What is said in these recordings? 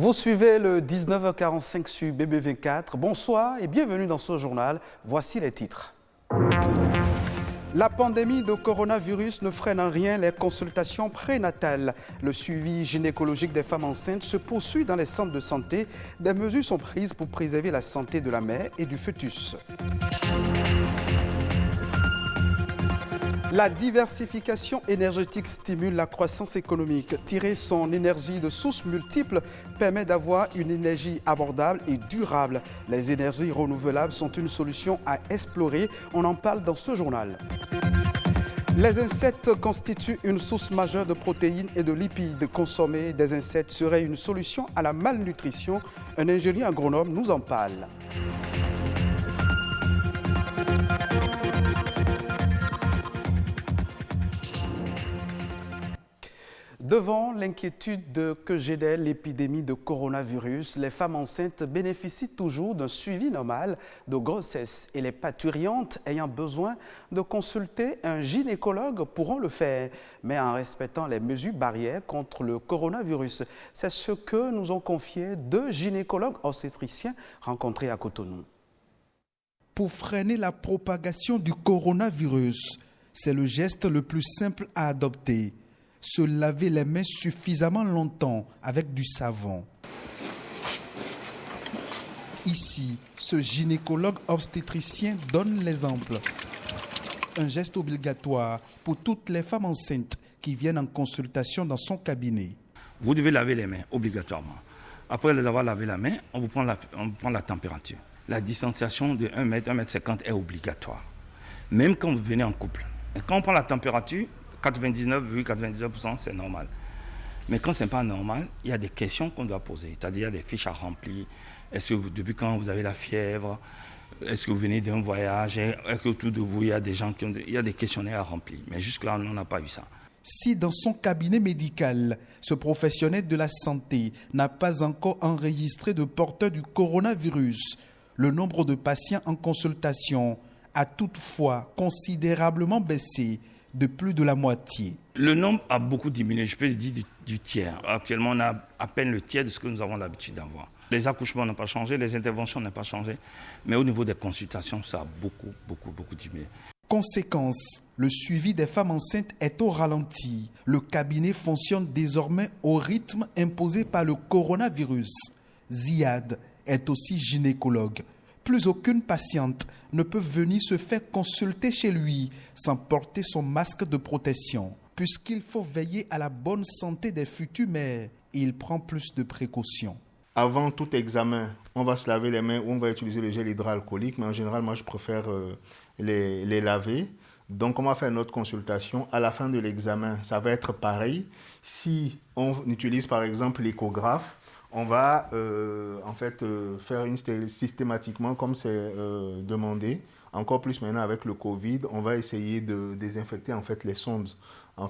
Vous suivez le 19h45 sur BB24. Bonsoir et bienvenue dans ce journal. Voici les titres. La pandémie de coronavirus ne freine en rien les consultations prénatales. Le suivi gynécologique des femmes enceintes se poursuit dans les centres de santé. Des mesures sont prises pour préserver la santé de la mère et du fœtus. La diversification énergétique stimule la croissance économique. Tirer son énergie de sources multiples permet d'avoir une énergie abordable et durable. Les énergies renouvelables sont une solution à explorer. On en parle dans ce journal. Les insectes constituent une source majeure de protéines et de lipides. Consommer des insectes serait une solution à la malnutrition. Un ingénieur agronome nous en parle. Devant l'inquiétude que génère l'épidémie de coronavirus, les femmes enceintes bénéficient toujours d'un suivi normal de grossesse et les parturientes ayant besoin de consulter un gynécologue pourront le faire, mais en respectant les mesures barrières contre le coronavirus. C'est ce que nous ont confié deux gynécologues obstétriciens rencontrés à Cotonou. Pour freiner la propagation du coronavirus, c'est le geste le plus simple à adopter. Se laver les mains suffisamment longtemps avec du savon. Ici, ce gynécologue obstétricien donne l'exemple. Un geste obligatoire pour toutes les femmes enceintes qui viennent en consultation dans son cabinet. Vous devez laver les mains obligatoirement. Après les avoir lavé la main, on vous prend la température. La distanciation de 1 mètre, 1,50 m est obligatoire. Même quand vous venez en couple. Et quand on prend la température, 99,99%, c'est normal. Mais quand ce n'est pas normal, il y a des questions qu'on doit poser. C'est-à-dire, il y a des fiches à remplir. Est-ce que depuis quand vous avez la fièvre? Est-ce que vous venez d'un voyage? Est-ce qu'autour de vous, il y a des gens qui ont... Il y a des questionnaires à remplir. Mais jusque-là, on n'a pas eu ça. Si dans son cabinet médical, ce professionnel de la santé n'a pas encore enregistré de porteurs du coronavirus, le nombre de patients en consultation a toutefois considérablement baissé de plus de la moitié. Le nombre a beaucoup diminué, je peux dire du tiers. Actuellement, on a à peine le tiers de ce que nous avons l'habitude d'avoir. Les accouchements n'ont pas changé, les interventions n'ont pas changé, mais au niveau des consultations, ça a beaucoup diminué. Conséquence, le suivi des femmes enceintes est au ralenti. Le cabinet fonctionne désormais au rythme imposé par le coronavirus. Ziad est aussi gynécologue. Plus aucune patiente ne peut venir se faire consulter chez lui sans porter son masque de protection. Puisqu'il faut veiller à la bonne santé des futures mères, il prend plus de précautions. Avant tout examen, on va se laver les mains ou on va utiliser le gel hydroalcoolique, mais en général, moi, je préfère les laver. Donc, on va faire notre consultation. À la fin de l'examen, ça va être pareil. Si on utilise, par exemple, l'échographe, on va faire une stérile systématiquement comme c'est demandé. Encore plus maintenant avec le Covid, on va essayer de désinfecter en fait les sondes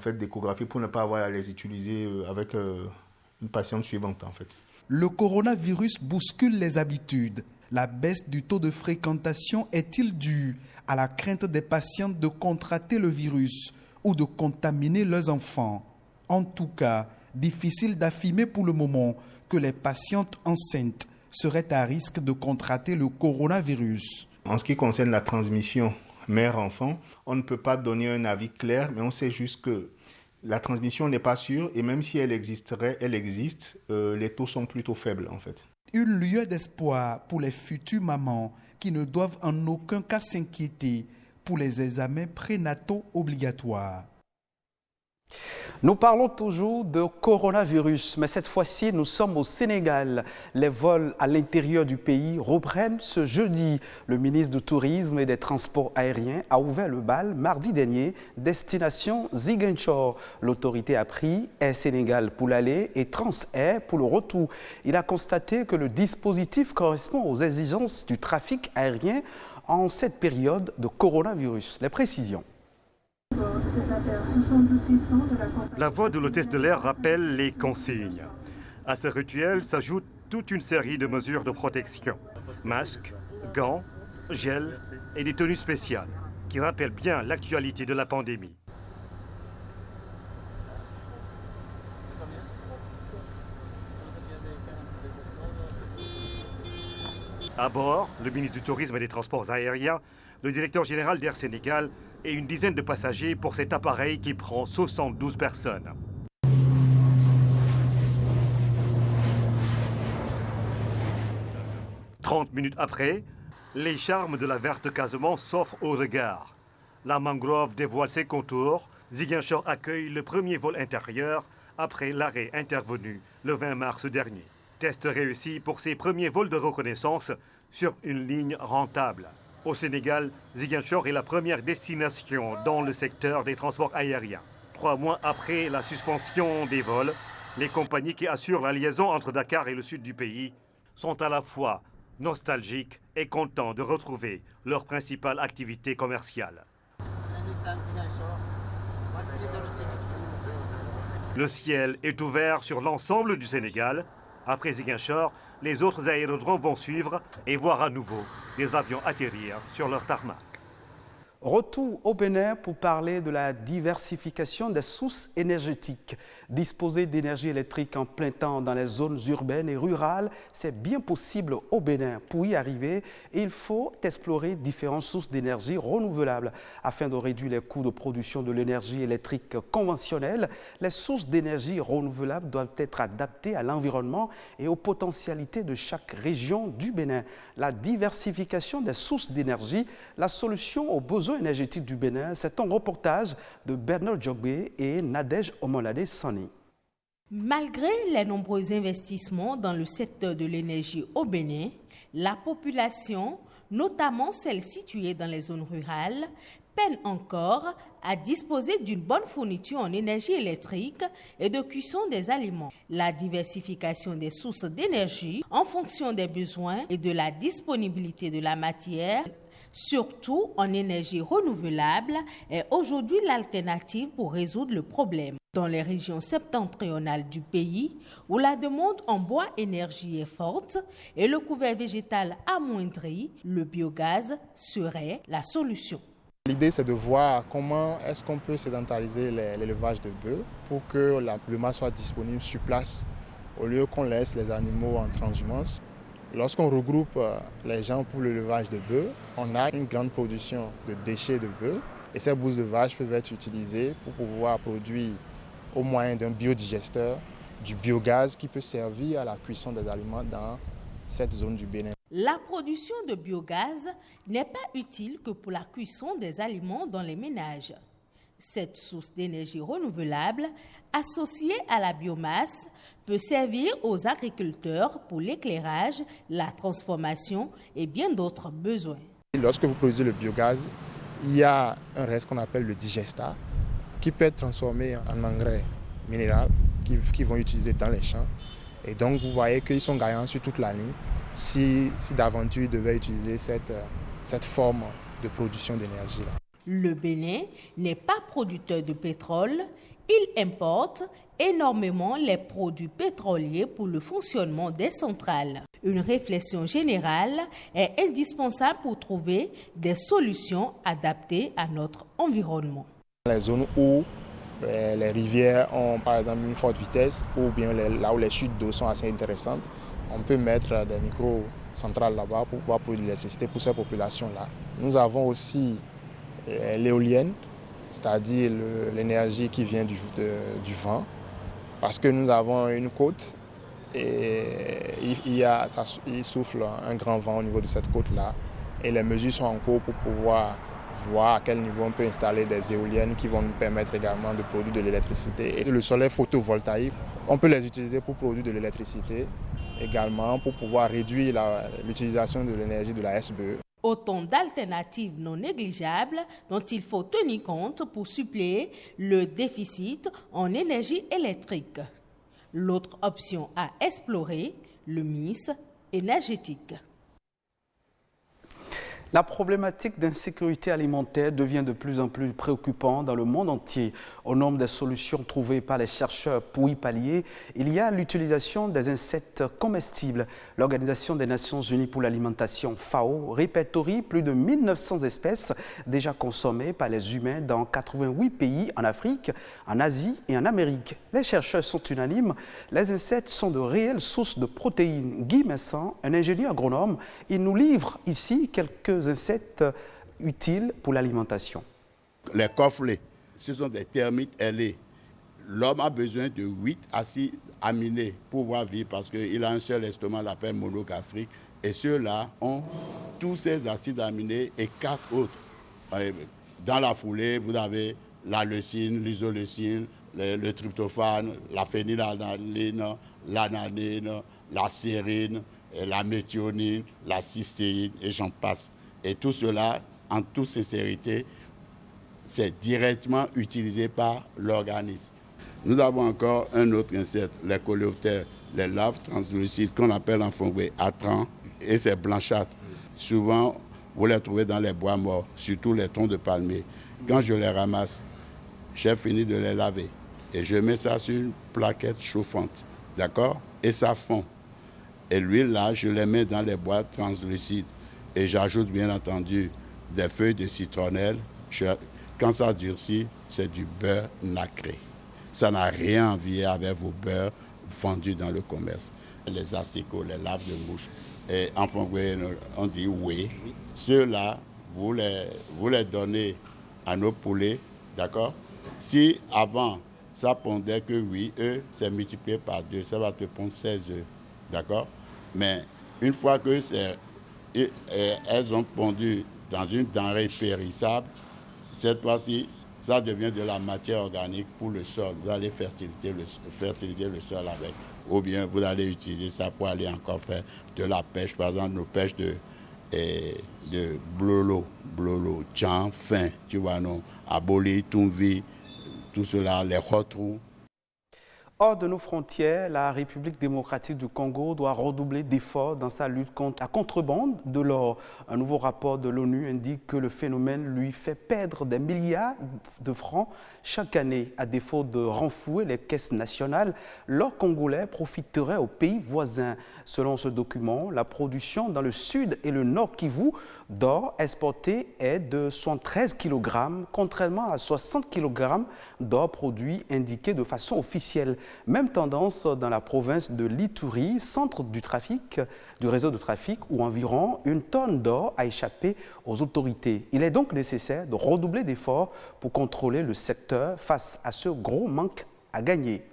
d'échographie pour ne pas avoir à les utiliser avec une patiente suivante en fait. Le coronavirus bouscule les habitudes. La baisse du taux de fréquentation est-il due à la crainte des patientes de contracter le virus ou de contaminer leurs enfants? En tout cas, difficile d'affirmer pour le moment que les patientes enceintes seraient à risque de contracter le coronavirus. En ce qui concerne la transmission mère-enfant, on ne peut pas donner un avis clair, mais on sait juste que la transmission n'est pas sûre et même si elle existerait, elle existe, les taux sont plutôt faibles en fait. Une lueur d'espoir pour les futures mamans qui ne doivent en aucun cas s'inquiéter pour les examens prénataux obligatoires. Nous parlons toujours de coronavirus, mais cette fois-ci, nous sommes au Sénégal. Les vols à l'intérieur du pays reprennent ce jeudi. Le ministre du Tourisme et des Transports aériens a ouvert le bal mardi dernier, destination Ziguinchor. L'autorité a pris Air Sénégal pour l'aller et Transair pour le retour. Il a constaté que le dispositif correspond aux exigences du trafic aérien en cette période de coronavirus. Les précisions. La voix de l'hôtesse de l'air rappelle les consignes. À ce rituel s'ajoute toute une série de mesures de protection. Masques, gants, gel et des tenues spéciales qui rappellent bien l'actualité de la pandémie. À bord, le ministre du Tourisme et des Transports aériens, le directeur général d'Air Sénégal et une dizaine de passagers pour cet appareil qui prend 72 personnes. « 30 minutes après, les charmes de la verte Casamance s'offrent au regard. La mangrove dévoile ses contours. Ziguinchor accueille le premier vol intérieur après l'arrêt intervenu le 20 mars dernier. Test réussi pour ses premiers vols de reconnaissance sur une ligne rentable. Au Sénégal, Ziguinchor est la première destination dans le secteur des transports aériens. 3 mois après la suspension des vols, les compagnies qui assurent la liaison entre Dakar et le sud du pays sont à la fois nostalgiques et contents de retrouver leur principale activité commerciale. Le ciel est ouvert sur l'ensemble du Sénégal. Après Ziguinchor, les autres aérodromes vont suivre et voir à nouveau des avions atterrir sur leur tarmac. Retour au Bénin pour parler de la diversification des sources énergétiques. Disposer d'énergie électrique en plein temps dans les zones urbaines et rurales, c'est bien possible au Bénin. Pour y arriver, il faut explorer différentes sources d'énergie renouvelables. Afin de réduire les coûts de production de l'énergie électrique conventionnelle, les sources d'énergie renouvelables doivent être adaptées à l'environnement et aux potentialités de chaque région du Bénin. La diversification des sources d'énergie, la solution aux besoins énergétique du Bénin, c'est un reportage de Bernard Djogbe et Nadège Omolade Sani. Malgré les nombreux investissements dans le secteur de l'énergie au Bénin, la population, notamment celle située dans les zones rurales, peine encore à disposer d'une bonne fourniture en énergie électrique et de cuisson des aliments. La diversification des sources d'énergie en fonction des besoins et de la disponibilité de la matière, surtout en énergie renouvelable, est aujourd'hui l'alternative pour résoudre le problème. Dans les régions septentrionales du pays, où la demande en bois énergie est forte et le couvert végétal amoindri, le biogaz serait la solution. L'idée, c'est de voir comment est-ce qu'on peut sédentariser l'élevage de bœufs pour que le mât soit disponible sur place au lieu qu'on laisse les animaux en transhumance. Lorsqu'on regroupe les gens pour l'élevage de bœufs, on a une grande production de déchets de bœufs et ces bousses de vache peuvent être utilisées pour pouvoir produire au moyen d'un biodigesteur du biogaz qui peut servir à la cuisson des aliments dans cette zone du Bénin. La production de biogaz n'est pas utile que pour la cuisson des aliments dans les ménages. Cette source d'énergie renouvelable, associée à la biomasse, peut servir aux agriculteurs pour l'éclairage, la transformation et bien d'autres besoins. Lorsque vous produisez le biogaz, il y a un reste qu'on appelle le digestat qui peut être transformé en engrais minéral qu'ils vont utiliser dans les champs. Et donc vous voyez qu'ils sont gagnants sur toute l'année si d'aventure ils devaient utiliser cette forme de production d'énergie. Le Bénin n'est pas producteur de pétrole, il importe énormément les produits pétroliers pour le fonctionnement des centrales. Une réflexion générale est indispensable pour trouver des solutions adaptées à notre environnement. Les zones où les rivières ont par exemple une forte vitesse ou bien là où les chutes d'eau sont assez intéressantes, on peut mettre des micro-centrales là-bas pour pouvoir produire de l'électricité pour ces populations-là. Nous avons aussi l'éolienne, c'est-à-dire l'énergie qui vient du vent, parce que nous avons une côte et il souffle un grand vent au niveau de cette côte-là et les mesures sont en cours pour pouvoir voir à quel niveau on peut installer des éoliennes qui vont nous permettre également de produire de l'électricité. Et le soleil photovoltaïque, on peut les utiliser pour produire de l'électricité également pour pouvoir réduire l'utilisation de l'énergie de la SBE. Autant d'alternatives non négligeables dont il faut tenir compte pour suppléer le déficit en énergie électrique. L'autre option à explorer, le mix énergétique. La problématique d'insécurité alimentaire devient de plus en plus préoccupante dans le monde entier. Au nombre des solutions trouvées par les chercheurs pour y pallier, il y a l'utilisation des insectes comestibles. L'Organisation des Nations Unies pour l'alimentation, FAO, répertorie plus de 1900 espèces déjà consommées par les humains dans 88 pays en Afrique, en Asie et en Amérique. Les chercheurs sont unanimes, les insectes sont de réelles sources de protéines. Guy Messan, un ingénieur agronome, il nous livre ici quelques insectes utiles pour l'alimentation. Les corflés, ce sont des termites ailés. L'homme a besoin de 8 acides aminés pour pouvoir vivre parce qu'il a un seul estomac, l'appelle monogastrique. Et ceux-là ont tous ces acides aminés et 4 autres. Dans la foulée, vous avez la leucine, l'isoleucine, le tryptophane, la phénylalanine, l'ananine, la sérine, la méthionine, la cystéine et j'en passe. Et tout cela, en toute sincérité, c'est directement utilisé par l'organisme. Nous avons encore un autre insecte, les coléoptères, les larves translucides qu'on appelle en fongué attrants et c'est blanchâtres. Souvent, vous les trouvez dans les bois morts, surtout les troncs de palmier. Quand je les ramasse, j'ai fini de les laver et je mets ça sur une plaquette chauffante, d'accord? Et ça fond. Et l'huile là, je les mets dans les boîtes translucides et j'ajoute bien entendu des feuilles de citronnelle. Quand ça durcit, c'est du beurre nacré. Ça n'a rien à voir avec vos beurres vendus dans le commerce. Les asticots, les larves de mouche, et en français, on dit oui. Ceux-là, vous les donnez à nos poulets, d'accord? Si avant, ça pondait que 8 œufs, c'est multiplié par 2, ça va te pondre 16 œufs, d'accord? Mais une fois que elles ont pondu dans une denrée périssable, cette fois-ci, ça devient de la matière organique pour le sol. Vous allez fertiliser le sol avec. Ou bien vous allez utiliser ça pour aller encore faire de la pêche. Par exemple, nos pêches de blolo, tchan, fin, tu vois, non, aboli, tumvi, tout cela, les retrous. Hors de nos frontières, la République démocratique du Congo doit redoubler d'efforts dans sa lutte contre la contrebande de l'or. Un nouveau rapport de l'ONU indique que le phénomène lui fait perdre des milliards de francs chaque année. À défaut de renflouer les caisses nationales, l'or congolais profiterait aux pays voisins. Selon ce document, la production dans le sud et le nord Kivu d'or exporté est de 73 kg, contrairement à 60 kg d'or produit indiqué de façon officielle. Même tendance dans la province de l'Ituri, centre du réseau de trafic, où environ 1 tonne d'or a échappé aux autorités. Il est donc nécessaire de redoubler d'efforts pour contrôler le secteur face à ce gros manque à gagner.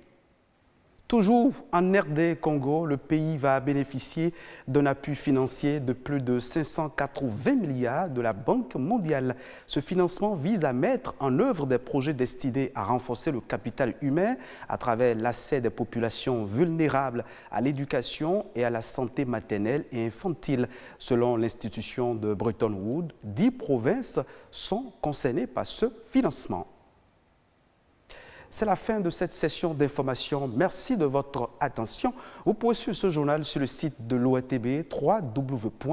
Toujours en RD Congo, le pays va bénéficier d'un appui financier de plus de 580 milliards de la Banque mondiale. Ce financement vise à mettre en œuvre des projets destinés à renforcer le capital humain à travers l'accès des populations vulnérables à l'éducation et à la santé maternelle et infantile. Selon l'institution de Bretton Woods, 10 provinces sont concernées par ce financement. C'est la fin de cette session d'information. Merci de votre attention. Vous pouvez suivre ce journal sur le site de l'ORTB, www.ortb.bj.